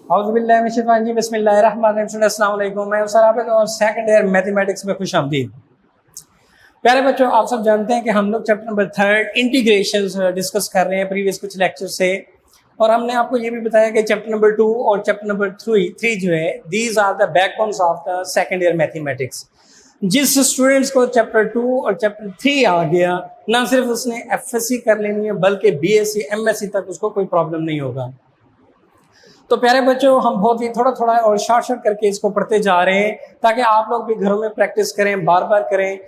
बिस्मिल्लाहिर्रहमानिर्रहीम। अस्सलाम वालेकुम। मैं सर आप और सेकंड ईयर मैथमेटिक्स में खुशामदीद। प्यारे बच्चों, आप सब जानते हैं कि हम लोग चैप्टर नंबर 3 इंटीग्रेशंस डिस्कस कर रहे हैं प्रीवियस कुछ लेक्चर से, और हमने आपको ये भी बताया कि चैप्टर नंबर 2 और चैप्टर नंबर 3 जो है, these are the backbones of the second year mathematics. जिस स्टूडेंट्स को चैप्टर 2 और चैप्टर 3 आ गया, ना सिर्फ उसने एफएससी कर लेनी है बल्कि बीएससी एमएससी तक उसको कोई प्रॉब्लम नहीं होगा। तो प्यारे बच्चों, हम बहुत ही थोड़ा थोड़ा और शॉर्ट करके इसको पढ़ते जा रहे हैं ताकि आप लोग भी घरों में प्रैक्टिस करें, बार बार करें।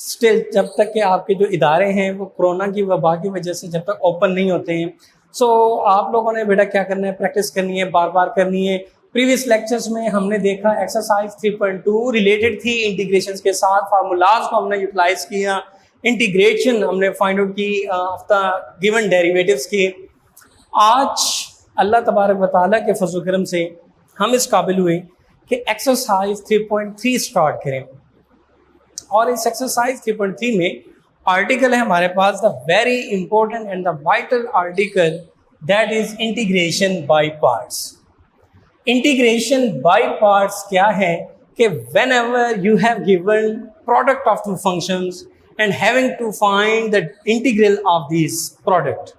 स्टिल जब तक कि आपके जो इदारे हैं वो कोरोना की वबा की वजह से जब तक ओपन नहीं होते हैं, सो आप लोगों ने बेटा क्या करना है, प्रैक्टिस करनी है, बार बार करनी है। प्रीवियस लेक्चर्स में हमने देखा एक्सरसाइज 3.2 रिलेटेड थी इंटीग्रेशंस के साथ, फार्मूलाज को हमने यूटिलाइज किया, इंटीग्रेशन हमने फाइंड आउट की ऑफ द गिवन डेरिवेटिव्स की। आज अल्लाह तबारक व तआला के फज़ल व करम से हम इस काबिल हुए कि एक्सरसाइज 3.3 स्टार्ट करें, और इस एक्सरसाइज 3.3 में आर्टिकल है हमारे पास the very important and the vital article, that is integration by parts. Integration by parts क्या है कि whenever you have given product of two functions and having to find the integral of this product,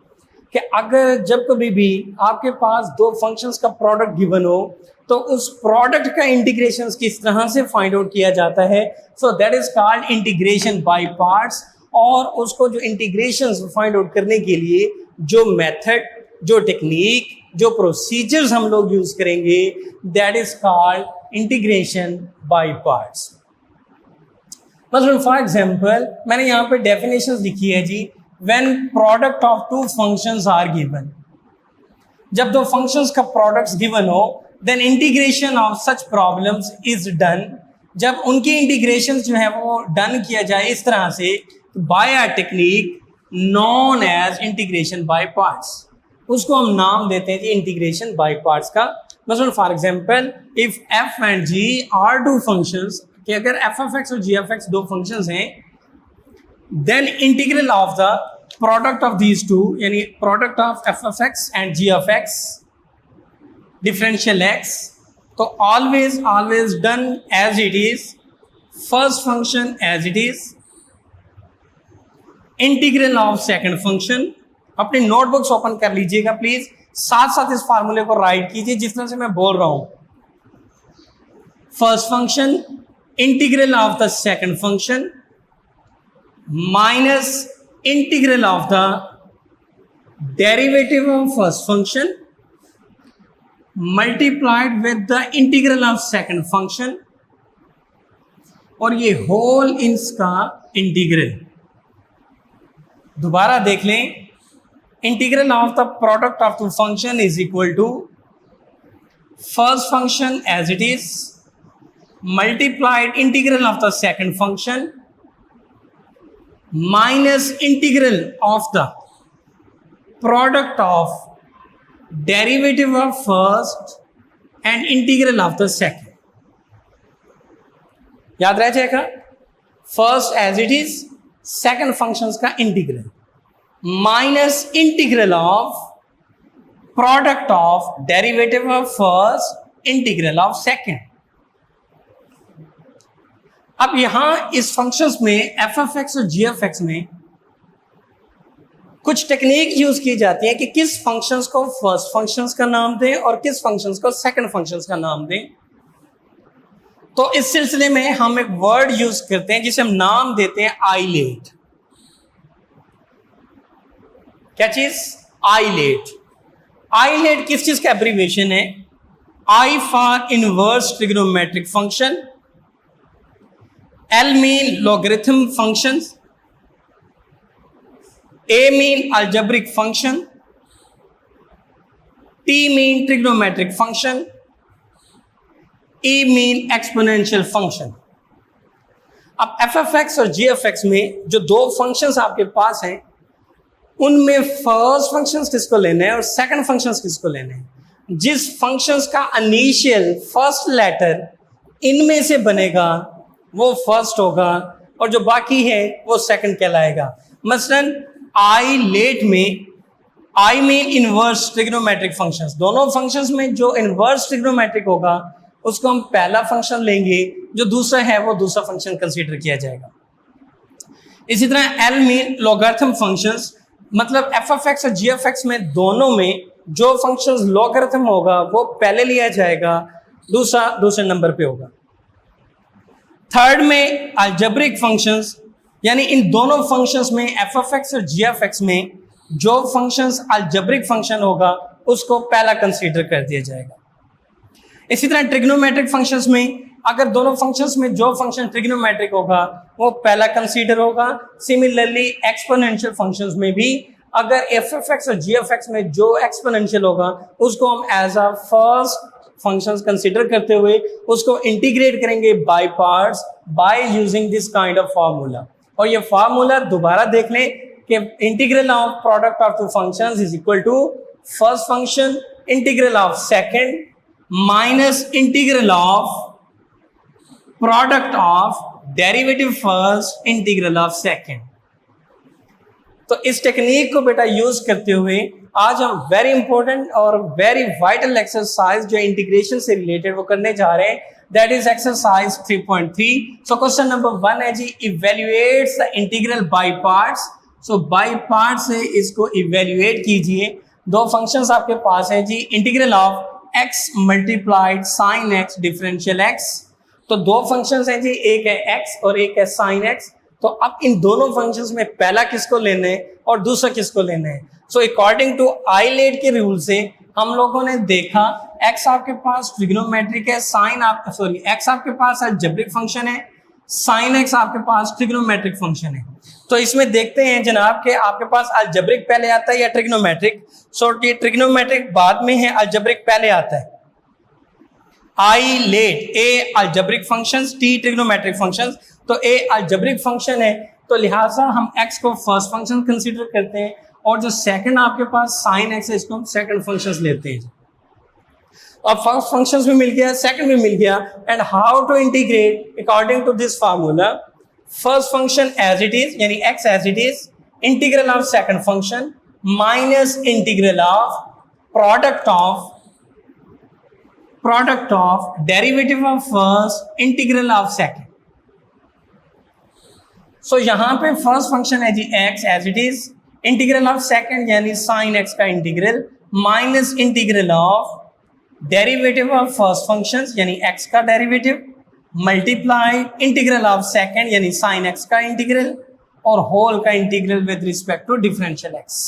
कि अगर जब कभी भी आपके पास दो फंक्शंस का प्रोडक्ट गिवन हो तो उस प्रोडक्ट का इंटीग्रेशन किस तरह से फाइंड आउट किया जाता है, so that is called integration by parts. और उसको जो इंटीग्रेशन फाइंड आउट करने के लिए जो मेथड, जो टेक्निक, जो प्रोसीजर्स हम लोग यूज करेंगे, that is called integration by parts. मतलब फॉर एग्जाम्पल मैंने यहाँ पे डेफिनेशंस लिखी है जी। When product of two functions are given, जब दो functions का products given हो, then integration of such problems is done। जब उनकी integration जो है वो done किया जाए इस तरह से by a technique known as integration by parts, उसको हम नाम देते हैं जी integration by parts का। मतलब for example, if f and g are two functions, कि अगर f of x और g of x दो functions हैं, then integral of the product of these two, यानी product of f of x and g of x differential x, तो always done as it is, first function as it is, integral of second function। अपनी notebooks open कर लीजिएगा please, साथ साथ इस फार्मूले को राइट कीजिए जिस तरह से मैं बोल रहा हूं। First function integral of the second function minus integral of the derivative of first function multiplied with the integral of second function, और ये होल इसका इंटीग्रल। दोबारा देख लें, integral of the product of two function is equal to first function as it is multiplied integral of the second function minus integral of the product of derivative of first and integral of the second। याद रह जाएगा, first as it is, second functions का integral minus integral of product of derivative of first, integral of second. अब यहां इस functions में F F x और जी F x में कुछ टेक्निक यूज की जाती है कि किस फंक्शंस को फर्स्ट फंक्शंस का नाम दें और किस फंक्शंस को सेकंड फंक्शंस का नाम दें। तो इस सिलसिले में हम एक वर्ड यूज करते हैं जिसे हम नाम देते हैं आइलेट। क्या चीज? आइलेट। आइलेट किस चीज का एब्रीविएशन है? I for inverse trigonometric function, L mean logarithm functions, A mean algebraic function, T mean trigonometric function, E mean exponential function। अब f(x) और g(x) में जो दो फंक्शंस आपके पास हैं, उनमें फर्स्ट फंक्शंस किसको लेने हैं और सेकंड फंक्शंस किसको लेने हैं। जिस फंक्शंस का इनिशियल फर्स्ट लेटर इनमें से बनेगा वो फर्स्ट होगा और जो बाकी है वो सेकंड कहलाएगा। मसलन आई लेट में आई में इनवर्स ट्रिग्नोमेट्रिक फंक्शंस, दोनों फंक्शंस में जो इनवर्स ट्रिग्नोमेट्रिक होगा उसको हम पहला फंक्शन लेंगे, जो दूसरा है वो दूसरा फंक्शन कंसीडर किया जाएगा। इसी तरह एल में लॉगरिथम फंक्शंस, मतलब एफ ऑफ एक्स और जी ऑफ एक्स में दोनों में जो फंक्शंस लॉगरिथम होगा वो पहले लिया जाएगा, दूसरा दूसरे नंबर पे होगा। थर्ड में अलजेब्रिक फंक्शंस, यानी इन दोनों फंक्शंस में एफ ऑफ एक्स और जी ऑफ एक्स में जो फंक्शंस अलजेब्रिक फंक्शन होगा उसको पहला कंसीडर कर दिया जाएगा। इसी तरह ट्रिग्नोमेट्रिक फंक्शंस में अगर दोनों फंक्शंस में जो फंक्शन ट्रिग्नोमेट्रिक होगा वो पहला कंसीडर होगा। सिमिलरली एक्सपोनेंशियल फंक्शंस में भी अगर एफ ऑफ एक्स और जी ऑफ एक्स में जो एक्सपोनेंशियल होगा उसको हम as a first functions consider करते हुए उसको इंटीग्रेट करेंगे by parts by using this kind of formula. और ये फार्मूला दोबारा देख लें कि integral of product of two functions is equal to first function integral of second minus integral of product of derivative first integral of second. तो इस technique को बेटा यूज करते हुए आज हम वेरी इंपॉर्टेंट और वेरी वाइटल एक्सरसाइज जो इंटीग्रेशन से रिलेटेड वो करने जा रहे हैं, that is exercise 3.3। So question number 1 है जी, evaluates the integral by parts. So by part से इसको इवेल्युएट कीजिए। दो फंक्शंस आपके पास है जी, integral of x multiplied sine x differential x। तो दो फंक्शंस हैं जी, एक है x और एक है साइन x। तो अब इन दोनों फंक्शंस में पहला किसको लेना है और दूसरा किसको लेना है। सो अकॉर्डिंग टू आइलेट के रूल से हम लोगों ने देखा x आपके पास ट्रिग्नोमेट्रिक है, x आपके पास अलजेब्रिक फंक्शन है, साइन x आपके पास ट्रिग्नोमेट्रिक फंक्शन है। तो इसमें देखते हैं जनाब कि आपके पास अलजेब्रिक पहले आता है या ट्रिग्नोमेट्रिक। सो ट्रिग्नोमेट्रिक बाद में है, अलजेब्रिक पहले आता है। I let A algebraic functions, T trigonometric functions. तो ए अलजेब्रिक फंक्शन है तो लिहाजा हम x को फर्स्ट फंक्शन कंसीडर करते हैं और जो सेकंड आपके पास साइन x है इसको हम सेकंड फंक्शंस लेते हैं। अब फर्स्ट फंक्शंस भी मिल गया, सेकंड भी मिल गया। And how to integrate according to this formula, first function as it is यानी x as it is, integral of second function minus integral of product of derivative of first integral of second. So यहां पे first function है जी x as it is, integral of second यानी sine x का integral minus integral of derivative of first function यानी x का derivative multiply integral of second यानी sine x का इंटीग्रल और होल का integral with respect to differential x।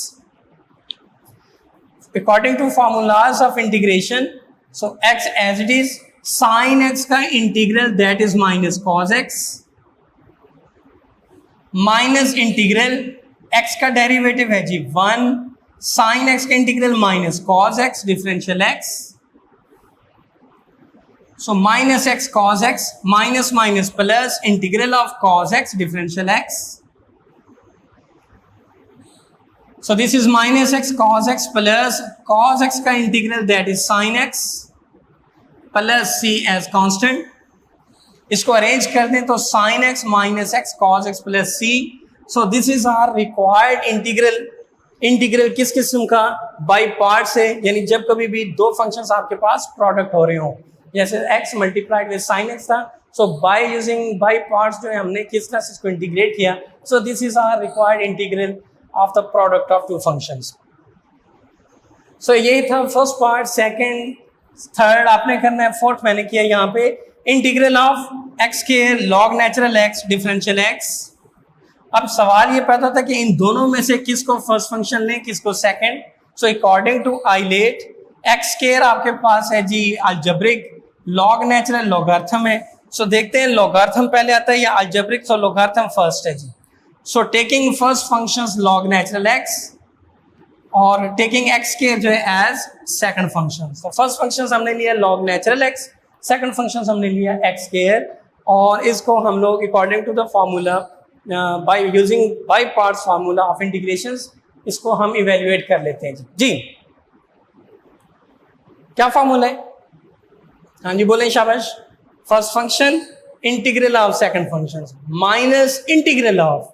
According to formulas of integration, so x as it is, sine x का integral that is minus cos x minus integral x का derivative है जी 1, sine x का integral minus cos x differential x। So minus x cos x minus minus plus integral of cos x differential x। So this is minus x cos x plus cos x का integral that is sin x plus c as constant. इसको arrange कर दें तो sin x minus x cos x plus c। So this is our required integral किस किस्म का, bye part से, यानी जब कभी भी दो फंक्शंस आपके पास प्रोडक्ट हो रहे हो, जैसे x multiplied with sin x था। So by using by parts जो है हमने किस तरह से इसको इंटीग्रेट किया। So this is our required integral of the product of two functions. So ये था फर्स्ट पार्ट। सेकंड थर्ड आपने करना है, फोर्थ मैंने किया यहाँ पे, integral of x square log natural x differential x। अब सवाल ये पैदा था कि इन दोनों में से किसको फर्स्ट फंक्शन लें, किसको second. So according to ILATE x square आपके पास है जी अलजेब्रिक, लॉग नेचुरल लॉगरिथम है। सो देखते हैं लॉगरिथम पहले आता है या अलजेब्रिक। सो लॉगरिथम फर्स्ट है जी। So taking first functions log natural x और टेकिंग x स्क्वायर जो है एज सेकंड फंक्शन। तो फर्स्ट फंक्शन हमने लिया log natural x, second function हमने लिया x स्क्वायर और इसको हम लोग according to the formula by using by parts formula of integrations इसको हम इवेल्युएट कर लेते हैं जी। क्या फार्मूला है? हाँ जी बोलें शाबाश। First function integral of second function minus integral of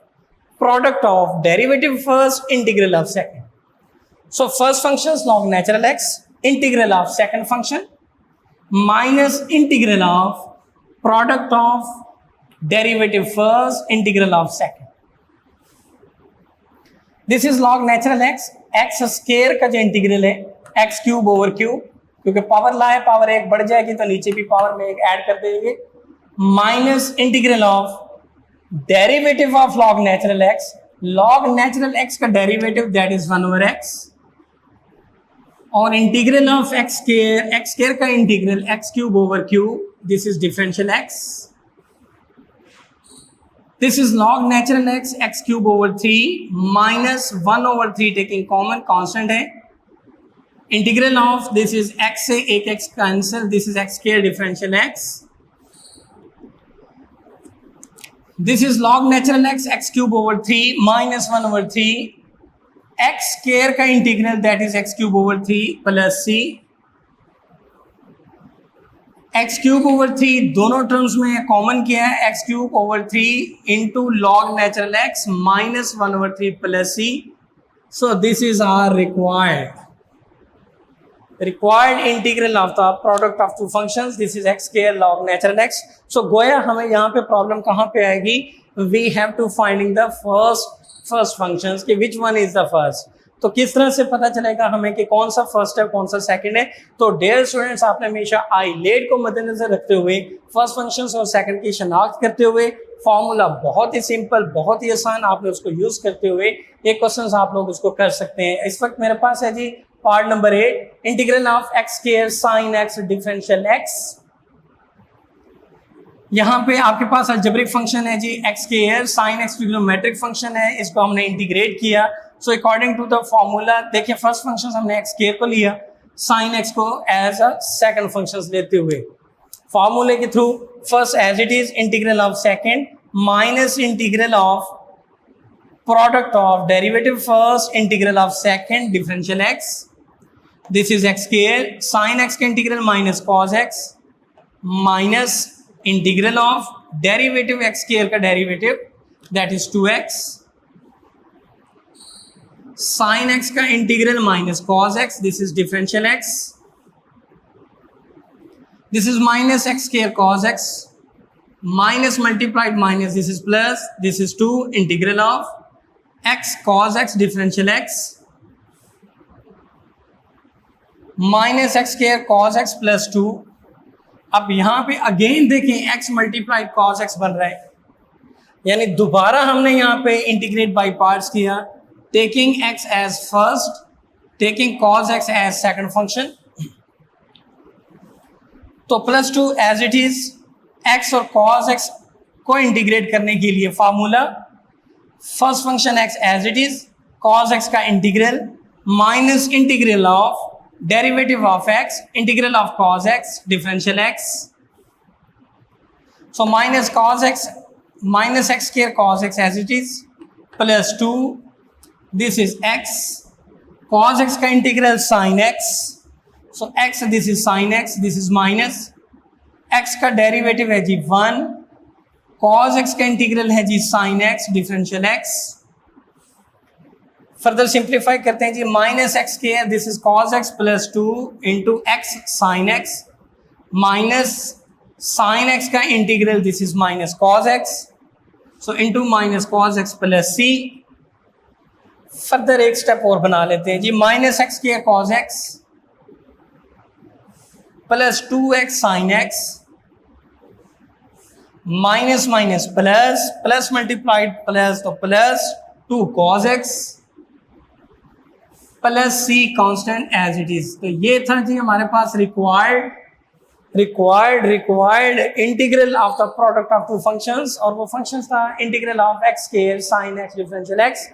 product of derivative first integral of second. So first function is log natural x, integral of second function minus integral of product of derivative first, integral of second. This is log natural x, x square का जो integral है x cube over cube, क्योंकि power ला है, power एक बढ़ जाएगी तो नीचे भी पावर में एक ऐड कर देंगे, minus integral of derivative of log natural x, log natural x का derivative that is 1 over x, और इंटीग्रल ऑफ एक्स स्केयर का integral x cube over cube, this is differential x. This is log natural x, x cube over 3 minus 1 over 3 taking common, constant है. Integral of this is x से एक x cancel, this is x square differential x. This is log natural x, x cube over 3 minus 1 over 3, x square का integral that is x cube over 3 plus c. x cube over 3 दोनों terms में common किया है, x cube over 3 into log natural x minus 1 over 3 plus c. So this is our required integral of the product of two functions. This is x square log natural x. So गोया हमें यहाँ पे problem कहाँ पे आएगी, we have to finding the first functions कि which one is the first. तो किस तरह से पता चलेगा हमें कि कौन सा फर्स्ट है कौन सा सेकंड है. तो डियर स्टूडेंट्स, आपने हमेशा आईलेट को मद्देनजर रखते हुए फर्स्ट फंक्शंस और सेकंड की शनाख्त करते हुए, फॉर्मूला बहुत ही सिंपल, बहुत ही आसान, आपने उसको यूज करते हुए ये क्वेश्चंस आप लोग उसको कर सकते हैं. इस वक्त मेरे पास है जी part number 8, integral of x square sine x differential x. यहाँ पे आपके पास अलजेब्रिक फंक्शन है जी x square sine x, trigonometric function है, इसको हमने इंटीग्रेट किया. So according to the formula देखिए, फर्स्ट फंक्शन हमने एक्स स्क्वायर को लिया, साइन एक्स को एज अ सेकंड फंक्शन लेते हुए फॉर्मूले के through first as it is integral of second minus integral of product of derivative first, integral of second differential x. This is x square sine x का integral minus cos x minus integral of derivative x square का derivative that is 2x, sine x का integral minus cos x, this is differential x. This is minus x square cos x minus multiplied minus, this is plus, this is 2 integral of x cos x differential x minus x square cos x plus 2. अब यहां पे again देखें x multiplied cos x बन रहा है, यानी दोबारा हमने यहाँ पे इंटीग्रेट बाय पार्ट्स किया, taking x as first, taking cos x as second function. तो plus 2 as it is, x और cos x को इंटीग्रेट करने के लिए formula first function x as it is, cos x का integral minus integral of derivative of x, integral of cos x differential x. So minus cos x minus x square cos x as it is plus 2, this is x, cos x का integral sin x, so x this is sin x, this is minus x का derivative है जी 1, cos x का integral है जी sin x differential x. Further simplify करते हैं जी, minus x square this is cos x plus 2 into x sin x minus sin x का integral this is minus cos x, so into minus cos x plus c. Further एक step और बना लेते हैं जी, minus x square cos x plus 2x sine x minus minus plus, plus multiplied plus तो plus 2 cos x plus c constant as it is. तो ये था जी हमारे पास required integral of the product of two functions, और वो functions था integral of x square sine x differential x,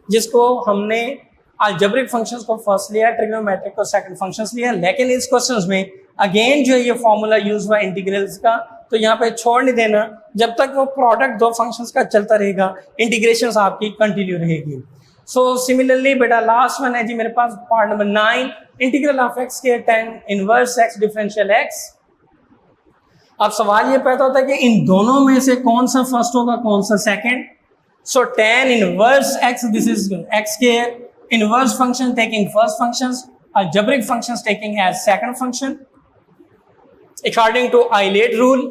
जिसको हमने अलजेब्रिक फंक्शंस को फर्स्ट लिया, ट्रिग्नोमेट्रिक को सेकंड फंक्शंस लिया. लेकिन इस क्वेश्चंस में अगेन जो ये फॉर्मूला यूज हुआ इंटीग्रल्स का, तो यहाँ पे छोड़ नहीं देना, जब तक वो प्रोडक्ट दो फंक्शंस का चलता रहेगा इंटीग्रेशंस आपकी कंटिन्यू रहेगी. सो सिमिलरली बेटा लास्ट वन है जी मेरे पास part number 9, integral of x के tan inverse x differential x. अब सवाल ये पैदा होता है कि इन दोनों में से कौन सा फर्स्ट होगा कौन सा second. So tan inverse x, this is x square inverse function taking first functions, algebraic functions taking as second function according to Euler rule.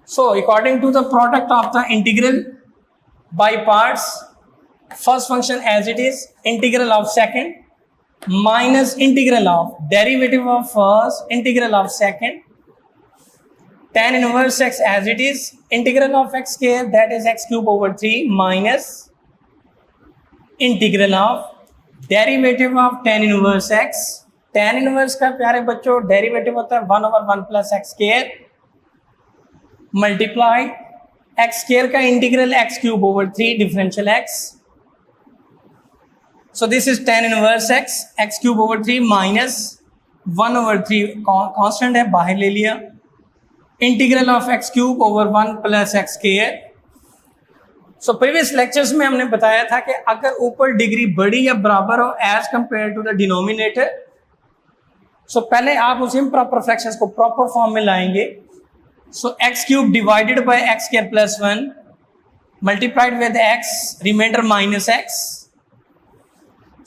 So according to the product of the integral by parts, first function as it is, integral of second minus integral of derivative of first, integral of second, tan inverse x as it is, integral of x square, that is x cube over 3 minus integral of derivative of tan inverse x. tan inverse का प्यारे बच्चों derivative होता है 1 over 1 plus x square multiply x square का integral x cube over 3 differential x. So this is tan inverse x, x cube over 3 minus 1 over 3 constant है बाहर ले लिया, integral of x cube over 1 plus x square. So previous lectures में हमने बताया था कि अगर ऊपर डिग्री बड़ी या बराबर हो as compare to the denominator, so पहले आप उस इम्प्रॉपर फ्रैक्शंस को प्रॉपर फॉर्म में लाएंगे. So x cube divided by x square plus 1 multiplied with x reminder minus x.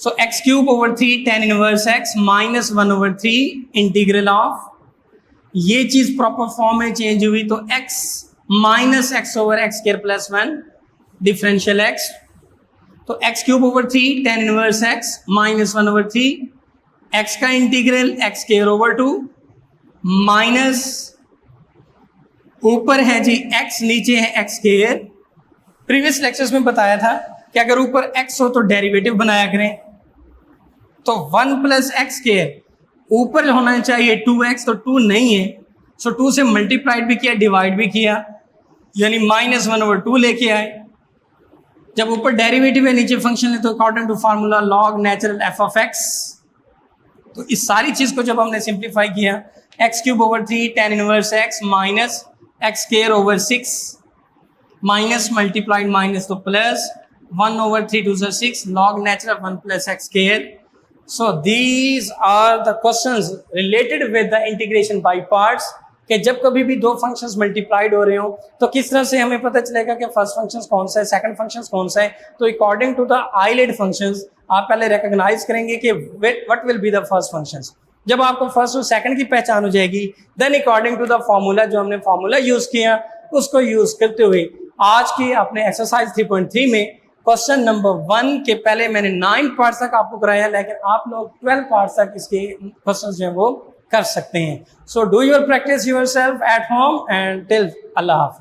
So x cube over 3 tan inverse x minus 1 over 3 integral of, ये चीज proper form में change हुई तो x minus x over x square plus 1 differential x. तो x cube over 3 tan inverse x minus 1 over 3 x का integral x square over 2 minus ऊपर है जी x, नीचे है x स्क्वायर. प्रीवियस लेक्चर्स में बताया था कि अगर ऊपर x हो तो डेरिवेटिव बनाया करें, तो 1 प्लस एक्स स्क्वायर ऊपर होना चाहिए 2x, तो 2 नहीं है. सो 2 से मल्टीप्लाइड भी किया, डिवाइड भी किया, यानी माइनस 1 ओवर 2 लेके आए. जब ऊपर डेरिवेटिव है नीचे फंक्शन है तो according to formula log natural F of x. तो इस सारी चीज को जब हमने सिंप्लीफाई किया, x cube over 3 tan inverse x minus x square over 6 minus multiplied minus तो plus 1 over 3 2 6 log natural 1 plus x square. So these are the questions related with the integration by parts. कि जब कभी भी दो functions multiplied हो रहे हो तो किस तरह से हमें पता चलेगा कि फर्स्ट फंक्शंस कौन सा है, सेकंड फंक्शंस कौन सा है. तो according to the ILATE functions आप पहले रिकॉग्नाइज करेंगे कि what will be the first functions. जब आपको फर्स्ट और सेकंड की पहचान हो जाएगी, then according to the formula जो हमने फॉर्मूला यूज किया उसको यूज करते हुए आज की अपने एक्सरसाइज 3.3 में क्वेश्चन नंबर 1 के पहले मैंने 9 पार्ट्स तक आपको कराया, लेकिन आप लोग 12 पार्ट्स तक इसके क्वेश्चंस जो है वो कर सकते हैं. So do your practice yourself at home and till Allah हाफिज़.